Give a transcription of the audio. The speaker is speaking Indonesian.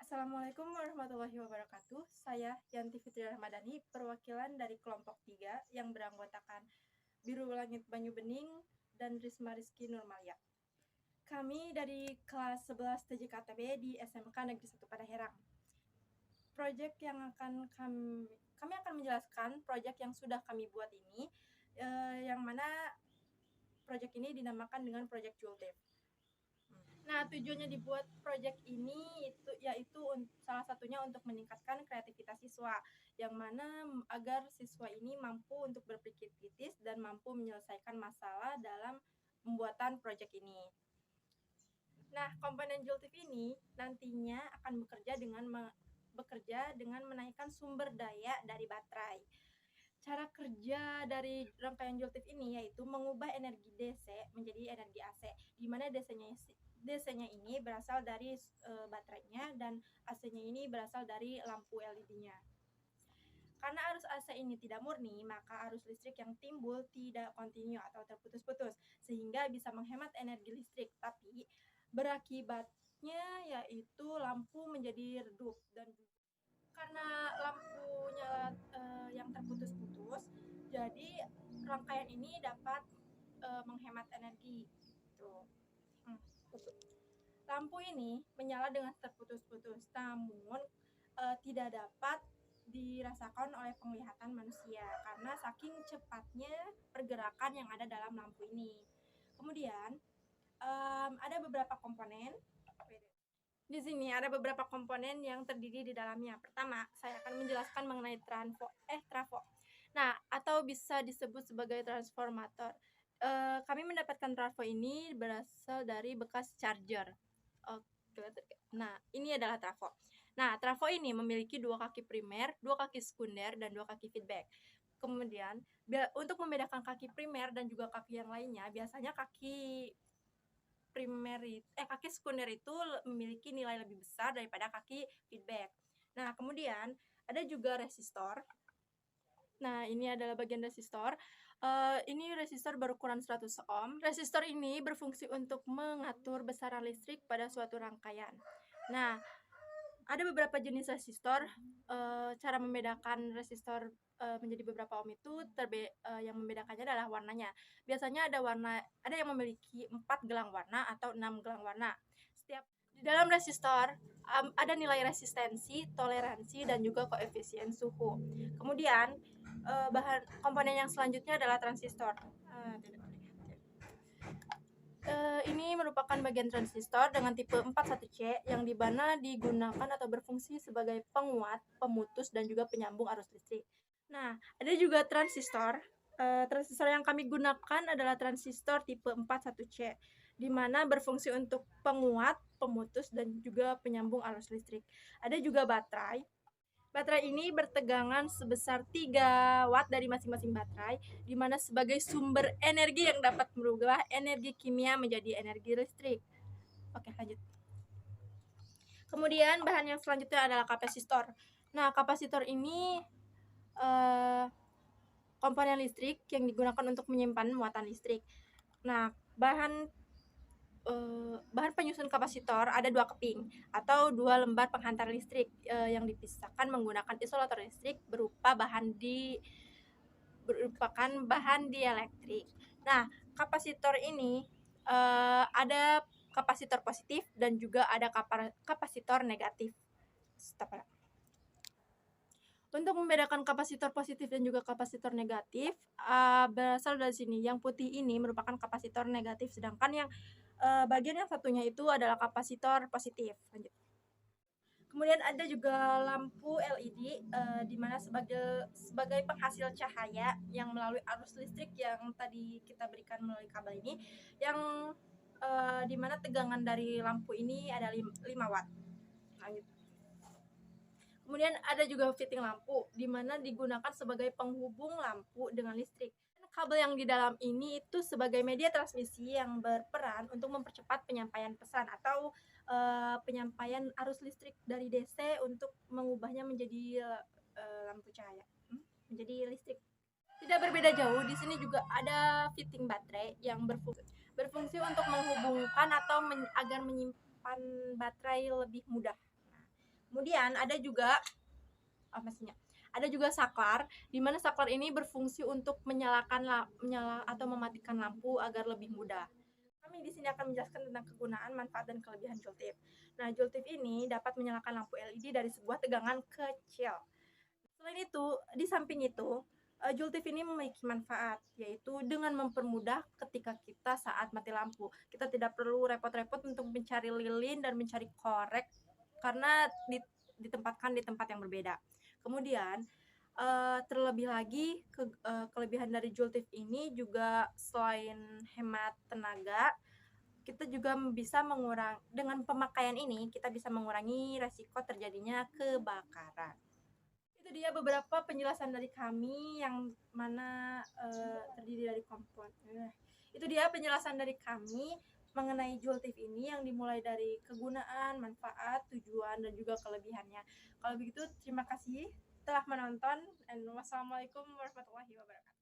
Assalamualaikum warahmatullahi wabarakatuh. Saya Yanti Fitri Ramadhani, perwakilan dari kelompok 3 yang beranggotakan Biru Langit Banyu Bening dan Risma Rizky Nurmalia. Kami dari kelas 11 TJKTB di SMK Negeri 1 Padaherang. Proyek yang kami akan menjelaskan proyek yang sudah kami buat ini, yang mana proyek ini dinamakan dengan proyek Jultip. Nah, tujuannya dibuat proyek ini yaitu salah satunya untuk meningkatkan kreativitas siswa, yang mana agar siswa ini mampu untuk berpikir kritis dan mampu menyelesaikan masalah dalam pembuatan proyek ini. Nah, komponen Jultip ini nantinya akan bekerja dengan menaikkan sumber daya dari baterai. Cara kerja dari rangkaian Jultip ini yaitu mengubah energi DC menjadi energi AC, di mana DC-nya ini berasal dari baterainya dan AC-nya ini berasal dari lampu LED-nya. Karena arus AC ini tidak murni, maka arus listrik yang timbul tidak kontinu atau terputus-putus, sehingga bisa menghemat energi listrik, tapi berakibatnya yaitu lampu menjadi redup dan karena lampunya yang terputus-putus, jadi rangkaian ini dapat menghemat energi gitu. Lampu ini menyala dengan terputus-putus, namun tidak dapat dirasakan oleh penglihatan manusia karena saking cepatnya pergerakan yang ada dalam lampu ini. Kemudian ada beberapa komponen. Di sini ada beberapa komponen yang terdiri di dalamnya. Pertama, saya akan menjelaskan mengenai trafo. Nah, atau bisa disebut sebagai transformator. Kami mendapatkan trafo ini berasal dari bekas charger. Nah, ini adalah trafo. Nah, trafo ini memiliki 2 kaki primer, 2 kaki sekunder, dan 2 kaki feedback. Kemudian, untuk membedakan kaki primer dan juga kaki yang lainnya, biasanya kaki sekunder itu memiliki nilai lebih besar daripada kaki feedback. Nah, kemudian ada juga resistor. Nah, ini adalah bagian resistor. Ini resistor berukuran 100 ohm. Resistor ini berfungsi untuk mengatur besaran listrik pada suatu rangkaian. Nah, ada beberapa jenis resistor. Cara membedakan resistor menjadi beberapa ohm itu yang membedakannya adalah warnanya. Biasanya ada yang memiliki 4 gelang warna atau 6 gelang warna. Di dalam resistor ada nilai resistensi, toleransi, dan juga koefisien suhu. Kemudian komponen yang selanjutnya adalah transistor. Ini merupakan bagian transistor dengan tipe 41C yang dimana digunakan atau berfungsi sebagai penguat, pemutus, dan juga penyambung arus listrik. Nah, ada juga transistor. Transistor yang kami gunakan adalah transistor tipe 41C, di mana berfungsi untuk penguat, pemutus, dan juga penyambung arus listrik. Ada juga baterai. Baterai ini bertegangan sebesar 3 watt dari masing-masing baterai, di mana sebagai sumber energi yang dapat merubah energi kimia menjadi energi listrik. Oke, lanjut. Kemudian bahan yang selanjutnya adalah kapasitor. Nah, kapasitor ini komponen listrik yang digunakan untuk menyimpan muatan listrik. Nah, bahan penyusun kapasitor ada 2 keping atau 2 lembar penghantar listrik yang dipisahkan menggunakan isolator listrik berupakan bahan dielektrik. Nah, kapasitor ini ada kapasitor positif dan juga ada kapasitor negatif. Untuk membedakan kapasitor positif dan juga kapasitor negatif berasal dari sini. Yang putih ini merupakan kapasitor negatif, sedangkan yang bagian yang satunya itu adalah kapasitor positif. Lanjut. Kemudian ada juga lampu LED di mana sebagai penghasil cahaya yang melalui arus listrik yang tadi kita berikan melalui kabel ini, yang di mana tegangan dari lampu ini ada 5 watt. Lanjut. Kemudian ada juga fitting lampu, di mana digunakan sebagai penghubung lampu dengan listrik. Kabel yang di dalam ini itu sebagai media transmisi yang berperan untuk mempercepat penyampaian pesan atau penyampaian arus listrik dari DC untuk mengubahnya menjadi lampu cahaya, menjadi listrik. Tidak berbeda jauh, di sini juga ada fitting baterai yang berfungsi untuk menghubungkan atau agar menyimpan baterai lebih mudah. Kemudian ada juga ada juga saklar, di mana saklar ini berfungsi untuk menyala atau mematikan lampu agar lebih mudah. Kami di sini akan menjelaskan tentang kegunaan, manfaat, dan kelebihan joule tip. Nah, joule tip ini dapat menyalakan lampu LED dari sebuah tegangan kecil. Selain itu, di samping itu, joule tip ini memiliki manfaat, yaitu dengan mempermudah ketika kita saat mati lampu. Kita tidak perlu repot-repot untuk mencari lilin dan mencari korek karena ditempatkan di tempat yang berbeda. Kemudian, terlebih lagi kelebihan dari joule tip ini juga selain hemat tenaga, kita juga bisa dengan pemakaian ini kita bisa mengurangi resiko terjadinya kebakaran. Itu dia beberapa penjelasan dari kami yang mana terdiri dari komponen. Itu dia penjelasan dari kami mengenai joule tip ini yang dimulai dari kegunaan, manfaat, tujuan, dan juga kelebihannya. Kalau begitu, terima kasih telah menonton, dan wassalamualaikum warahmatullahi wabarakatuh.